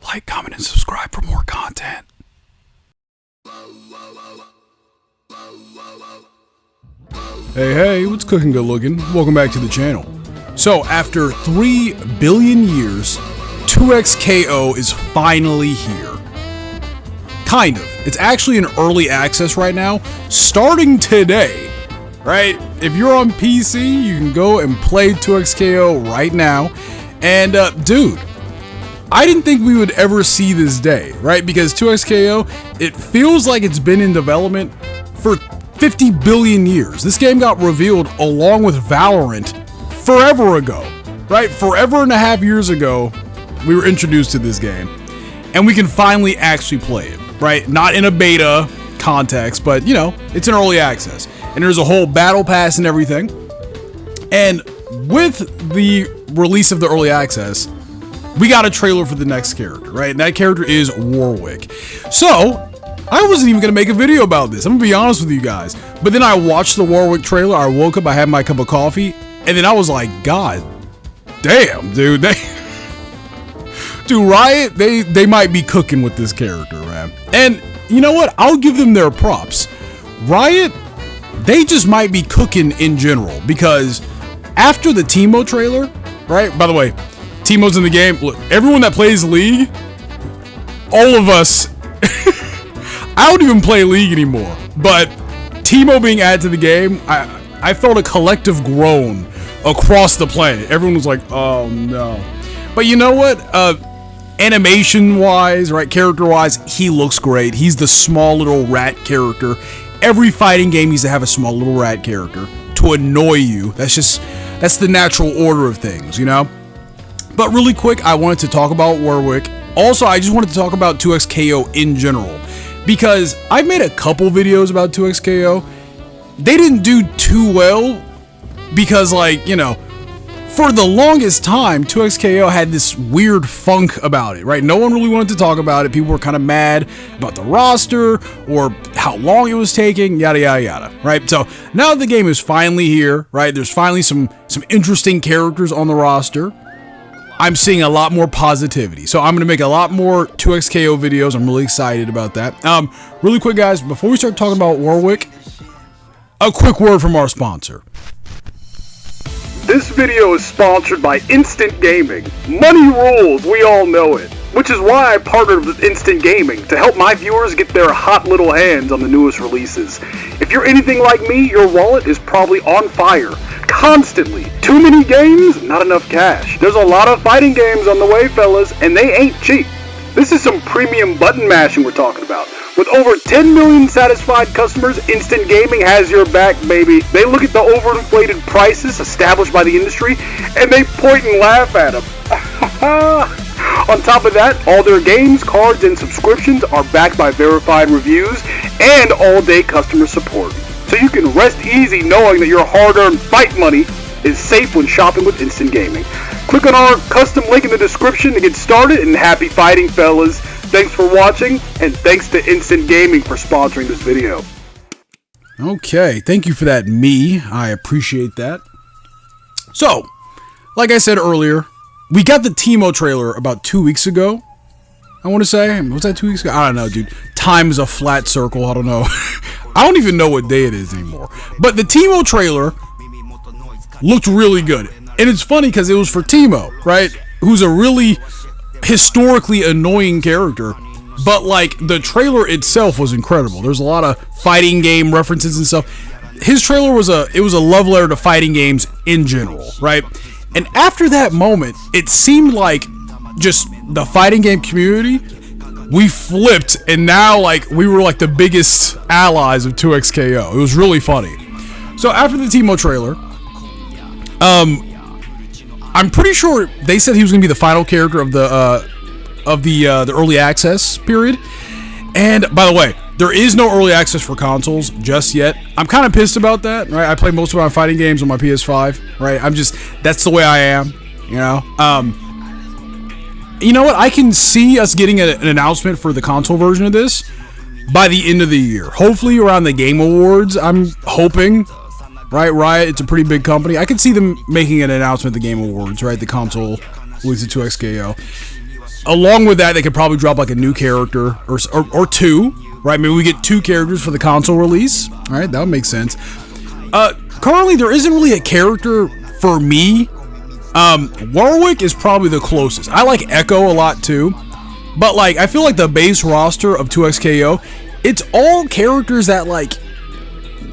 Like, comment, and subscribe for more content. Hey, what's cooking good looking? Welcome back to the channel. So, after 3 billion years, 2XKO is finally here. Kind of. It's actually in early access right now, starting today. Right? If you're on PC, you can go and play 2XKO right now. And, dude, I didn't think we would ever see this day, right? Because 2XKO, it feels like it's been in development for 50 billion years. This game got revealed along with Valorant forever ago, right? Forever and a half years ago, we were introduced to this game. And we can finally actually play it, right? Not in a beta context, but, you know, it's in early access. And there's a whole battle pass and everything. And with the release of the early access, we got a trailer for the next character, right? And that character is Warwick. So, I wasn't even going to make a video about this. I'm going to be honest with you guys. But then I watched the Warwick trailer. I woke up, I had my cup of coffee. And then I was like, God damn, dude. Dude, Riot, they might be cooking with this character, man. And you know what? I'll give them their props. Riot, they just might be cooking in general. Because after the Teemo trailer, right? By the way, Teemo's in the game. Look, everyone that plays League, all of us, I don't even play League anymore. But Teemo being added to the game, I felt a collective groan across the planet. Everyone was like, oh no. But you know what? Animation-wise, right, character-wise, he looks great. He's the small little rat character. Every fighting game needs to have a small little rat character to annoy you. That's the natural order of things, you know? But really quick, I wanted to talk about Warwick. Also, I just wanted to talk about 2XKO in general. Because I've made a couple videos about 2XKO. They didn't do too well. Because, like, you know, for the longest time, 2XKO had this weird funk about it, right? No one really wanted to talk about it. People were kind of mad about the roster or how long it was taking, yada, yada, yada, right? So now the game is finally here, right? There's finally some interesting characters on the roster. I'm seeing a lot more positivity. So I'm going to make a lot more 2XKO videos. I'm really excited about that. Really quick, guys, before we start talking about Warwick, a quick word from our sponsor. This video is sponsored by Instant Gaming. Money rules, we all know it. Which is why I partnered with Instant Gaming to help my viewers get their hot little hands on the newest releases. If you're anything like me, your wallet is probably on fire. Constantly. Too many games, not enough cash. There's a lot of fighting games on the way, fellas, and they ain't cheap. This is some premium button mashing we're talking about. With over 10 million satisfied customers, Instant Gaming has your back, baby. They look at the overinflated prices established by the industry, and they point and laugh at them. On top of that, all their games, cards, and subscriptions are backed by verified reviews and all-day customer support. So you can rest easy knowing that your hard-earned fight money is safe when shopping with Instant Gaming. Click on our custom link in the description to get started, and happy fighting, fellas. Thanks for watching, and thanks to Instant Gaming for sponsoring this video. Okay, thank you for that, me. I appreciate that. So, like I said earlier, we got the Teemo trailer about 2 weeks ago. I want to say, was that 2 weeks ago? I don't know, dude. Time is a flat circle. I don't know. I don't even know what day it is anymore. But the Teemo trailer looked really good. And it's funny because it was for Teemo, right? Who's a really historically annoying character. But, like, the trailer itself was incredible. There's a lot of fighting game references and stuff. His trailer was a love letter to fighting games in general, right? And after that moment, it seemed like just the fighting game community, we flipped, and now, like, we were like the biggest allies of 2XKO. It was really funny. So after the Teemo trailer, I'm pretty sure they said he was gonna be the final character of the early access period. And by the way, there is no early access for consoles just yet. I'm kind of pissed about that, right? I play most of my fighting games on my PS5, right? That's the way I am, you know? You know what? I can see us getting an announcement for the console version of this by the end of the year. Hopefully around the Game Awards, I'm hoping, right? Riot, it's a pretty big company. I could see them making an announcement at the Game Awards, right? The console release of 2XKO. along with that, they could probably drop like a new character or two, right? Maybe we get 2 characters for the console release. All right, that would make sense. Currently, there isn't really a character for me. Warwick is probably the closest. I like Echo a lot too, but like I feel like the base roster of 2XKO, it's all characters that like,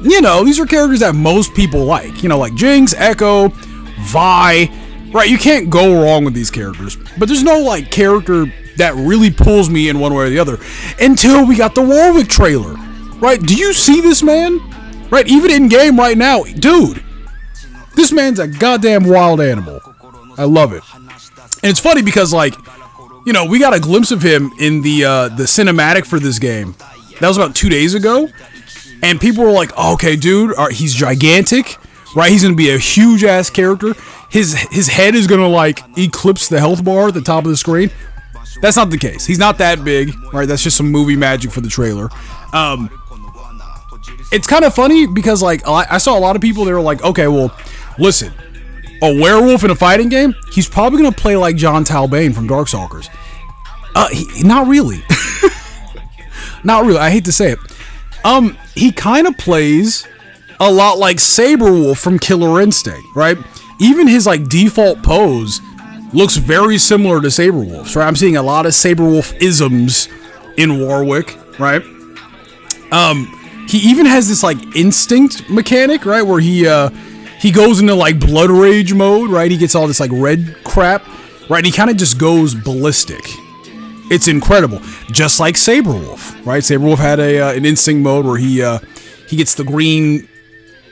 you know, these are characters that most people like. You know, like Jinx, Echo, Vi, right? You can't go wrong with these characters. But there's no like character that really pulls me in one way or the other until we got the Warwick trailer, right? Do you see this man? Right, even in game right now, dude, this man's a goddamn wild animal. I love it. And it's funny because, like, you know, we got a glimpse of him in the cinematic for this game. That was about 2 days ago. And people were like, oh, okay, dude, he's gigantic, right? He's going to be a huge-ass character. His head is going to, like, eclipse the health bar at the top of the screen. That's not the case. He's not that big, right? That's just some movie magic for the trailer. It's kind of funny because, like, I saw a lot of people, they were like, okay, well, listen, a werewolf in a fighting game, he's probably going to play like John Talbane from Darkstalkers. Not really. Not really. I hate to say it. He kind of plays a lot like Saberwolf from Killer Instinct, right? Even his, like, default pose looks very similar to Saberwolf's, right? I'm seeing a lot of Saberwolf-isms in Warwick, right? He even has this like instinct mechanic, right, where he goes into like blood rage mode, right? He gets all this like red crap, right? And he kind of just goes ballistic. It's incredible, just like Saberwolf, right? Saberwolf had an instinct mode where he gets the green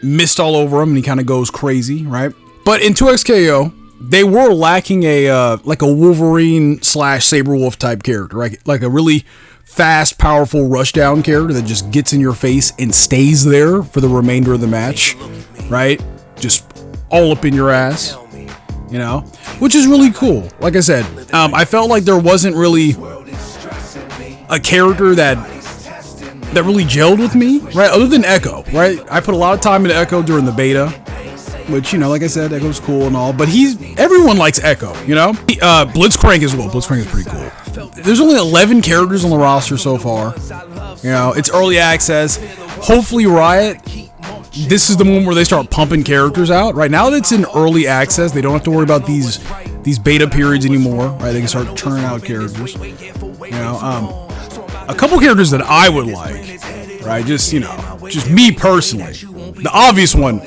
mist all over him and he kind of goes crazy, right? But in 2XKO, they were lacking a like a Wolverine / Saberwolf type character, right? Like a really fast, powerful rushdown character that just gets in your face and stays there for the remainder of the match, right? Just all up in your ass, you know? Which is really cool. Like I said, I felt like there wasn't really a character that really gelled with me, right? Other than Echo, right? I put a lot of time into Echo during the beta, which, you know, like I said, Echo's cool and all, but everyone likes Echo, you know? Blitzcrank as well. Blitzcrank is pretty cool. There's only 11 characters on the roster so far. You know, it's early access. Hopefully Riot, this is the moment where they start pumping characters out. Right now that it's in early access, they don't have to worry about these beta periods anymore, right? They can start churning out characters. You know, a couple characters that I would like, right? Just, you know, just me personally. The obvious one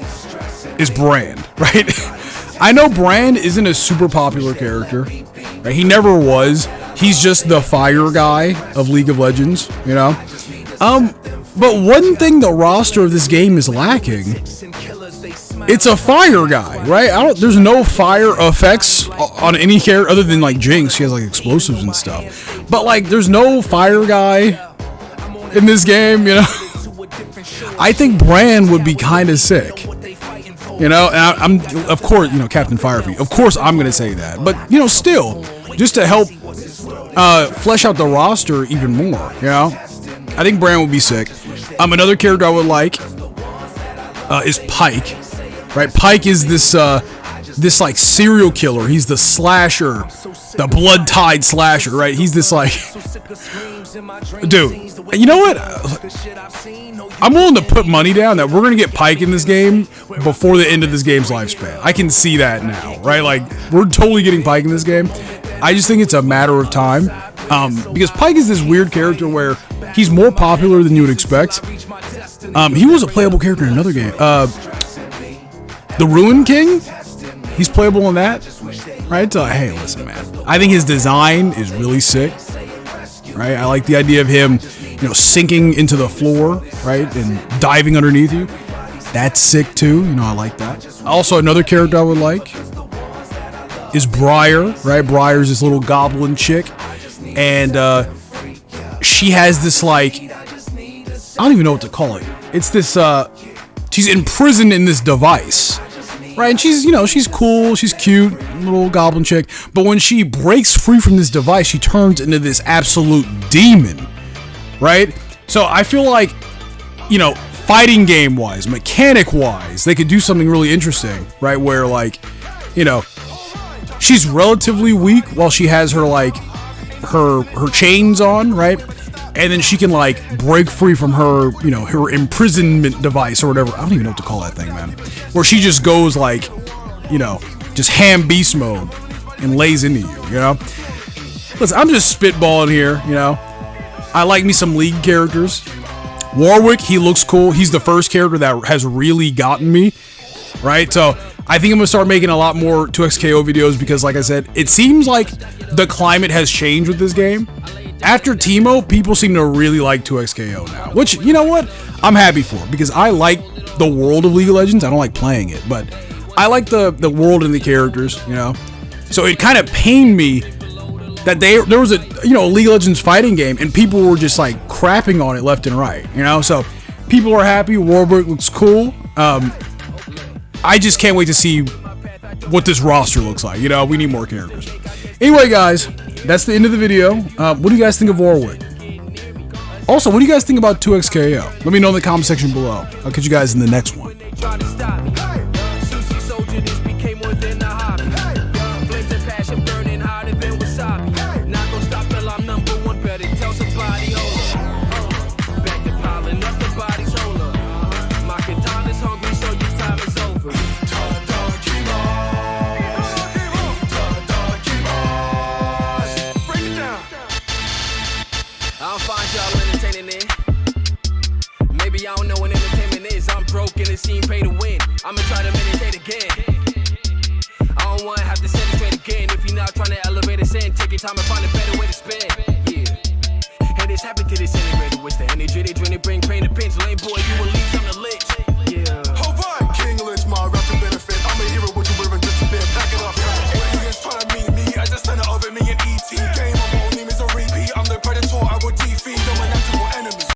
is Brand, right? I know Brand isn't a super popular character, right? He never was. He's just the fire guy of League of Legends, you know? But one thing the roster of this game is lacking, it's a fire guy, right? There's no fire effects on any character other than like Jinx. She has like explosives and stuff. But like, there's no fire guy in this game, you know? I think Brand would be kind of sick. You know, and I'm, of course, you know, Captain Firefeet. Of course, I'm going to say that. But, you know, still, just to help flesh out the roster even more, you know? I think Brand would be sick. Another character I would like is Pyke, right? Pyke is this like serial killer. He's the slasher, the blood-tied slasher, right? He's this like, dude, you know what? I'm willing to put money down that we're going to get Pyke in this game before the end of this game's lifespan. I can see that now, right? Like, we're totally getting Pyke in this game. I just think it's a matter of time. Because Pyke is this weird character where he's more popular than you would expect. He was a playable character in another game. The Ruin King? He's playable in that, right? Hey, listen, man. I think his design is really sick, right? I like the idea of him, you know, sinking into the floor, right, and diving underneath you. That's sick too. You know, I like that. Also, another character I would like is Briar, right? Briar's this little goblin chick, and she has this like, I don't even know what to call it. It's this. She's imprisoned in this device. Right, and she's, you know, she's cool, she's cute, little goblin chick, but when she breaks free from this device, she turns into this absolute demon, right? So I feel like, you know, fighting game-wise, mechanic-wise, they could do something really interesting, right, where, like, you know, she's relatively weak while she has her, like, her chains on, right? And then she can like break free from her, you know, her imprisonment device or whatever. I don't even know what to call that thing, man. Where she just goes like, you know, just ham beast mode and lays into you, you know? Listen, I'm just spitballing here, you know? I like me some League characters. Warwick, he looks cool. He's the first character that has really gotten me, right? So I think I'm gonna start making a lot more 2XKO videos because, like I said, it seems like the climate has changed with this game. After Teemo, people seem to really like 2XKO now, which, you know what? I'm happy for, because I like the world of League of Legends. I don't like playing it, but I like the world and the characters, you know? So it kind of pained me that there was a, you know, a League of Legends fighting game and people were just like crapping on it left and right, you know? So people are happy. Warwick looks cool. I just can't wait to see what this roster looks like. You know, we need more characters. Anyway, guys, that's the end of the video. What do you guys think of Warwick? Also, what do you guys think about 2XKO? Let me know in the comment section below. I'll catch you guys in the next one. I'll find y'all entertaining it. Maybe I don't know what entertainment is. I'm broke and it seemed pay to win. I'ma try to meditate again. I don't wanna have to set it straight again. If you're not trying to elevate us in, take your time and find a better way to spend. Yeah. And this happened to this integrated. What's the energy they bring pain to pinch? Lame boy, you will leave